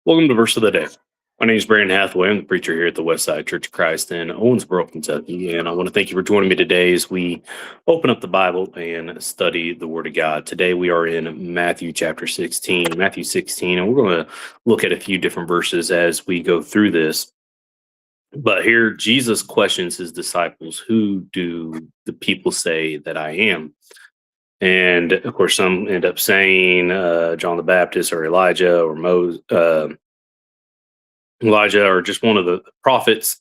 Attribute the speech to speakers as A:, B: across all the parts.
A: Welcome to Verse of the Day. My name is Brandon Hathaway. I'm the preacher here at the Westside Church of Christ in Owensboro, Kentucky. And I want to thank you for joining me today as we open up the Bible and study the Word of God. Today we are in Matthew chapter 16, Matthew 16, and we're going to look at a few different verses as we go through this. But here Jesus questions his disciples, who do the people say that I am? And of course, some end up saying John the Baptist or Elijah or Elijah or just one of the prophets.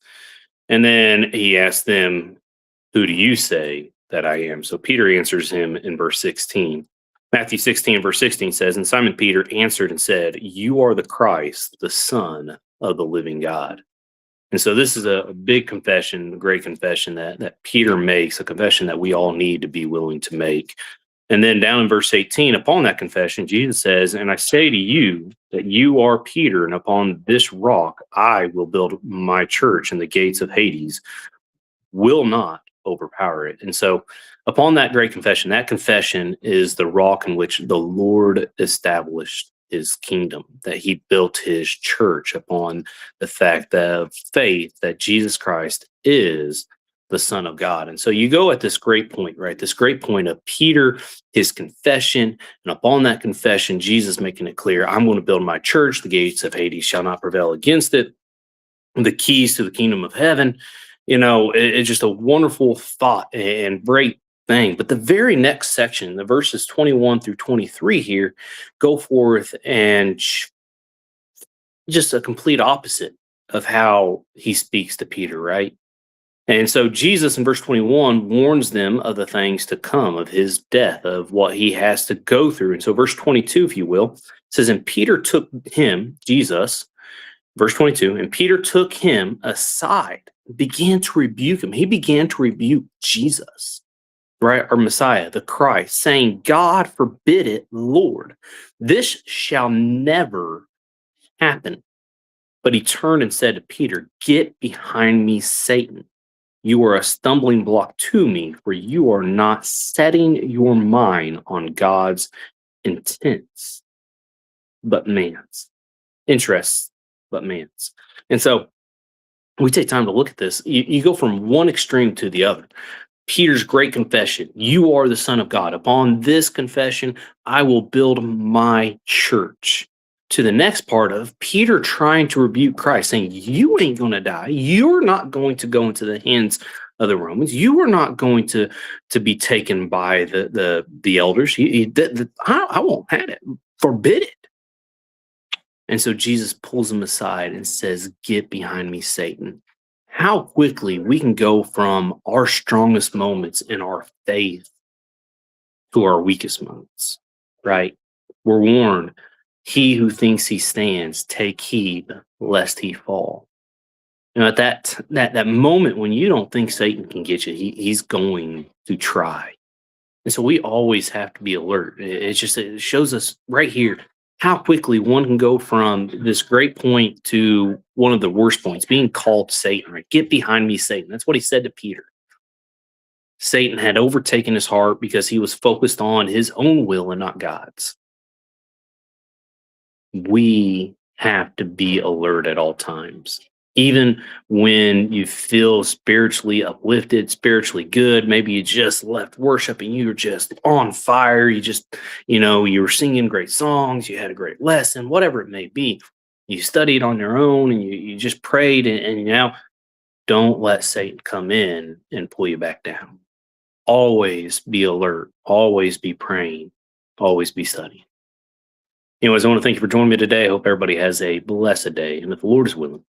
A: And then he asks them, who do you say that I am? So Peter answers him in verse 16. Matthew 16, verse 16 says, And Simon Peter answered and said, You are the Christ, the Son of the living God. And so this is a big confession, a great confession that Peter makes, a confession that we all need to be willing to make. And then down in verse 18, upon that confession, Jesus says, And I say to you that you are Peter, and upon this rock I will build my church, and the gates of Hades will not overpower it. And so upon that great confession, that confession is the rock in which the Lord established his kingdom, that he built his church upon the fact of faith that Jesus Christ is the Son of God. And so you go at this great point, right? This great point of Peter, his confession, and upon that confession, Jesus making it clear, I'm going to build my church, the gates of Hades shall not prevail against it, the keys to the kingdom of heaven. It's just a wonderful thought and great thing. But the very next section, the verses 21 through 23 here, go forth and just a complete opposite of how he speaks to Peter, right? And so Jesus in verse 21 warns them of the things to come, of his death, of what he has to go through. And so verse 22, if you will, says, And Peter took him, Jesus, verse 22, and Peter took him aside, began to rebuke him. He began to rebuke Jesus, right? Or Messiah, the Christ, saying, God forbid it, Lord. This shall never happen. But he turned and said to Peter, Get behind me, Satan. You are a stumbling block to me, for you are not setting your mind on God's intents, but man's. Interests, but man's. And so we take time to look at this. You go from one extreme to the other. Peter's great confession, you are the Son of God. Upon this confession, I will build my church. To the next part of Peter trying to rebuke Christ, saying, you ain't going to die. You're not going to go into the hands of the Romans. You are not going to be taken by the elders. I won't have it. Forbid it. And so Jesus pulls him aside and says, Get behind me, Satan. How quickly we can go from our strongest moments in our faith to our weakest moments, right? We're warned, he who thinks he stands, take heed lest he fall. At that moment when you don't think Satan can get you, he's going to try. And so we always have to be alert. It shows us right here how quickly one can go from this great point to one of the worst points, being called Satan, right? Get behind me, Satan. That's what he said to Peter. Satan had overtaken his heart because he was focused on his own will and not God's. We have to be alert at all times. Even when you feel spiritually uplifted, spiritually good, maybe you just left worship and you're just on fire. You were singing great songs, you had a great lesson, whatever it may be. You studied on your own and you just prayed and now don't let Satan come in and pull you back down. Always be alert, always be praying, always be studying. Anyways, I want to thank you for joining me today. I hope everybody has a blessed day. And if the Lord is willing,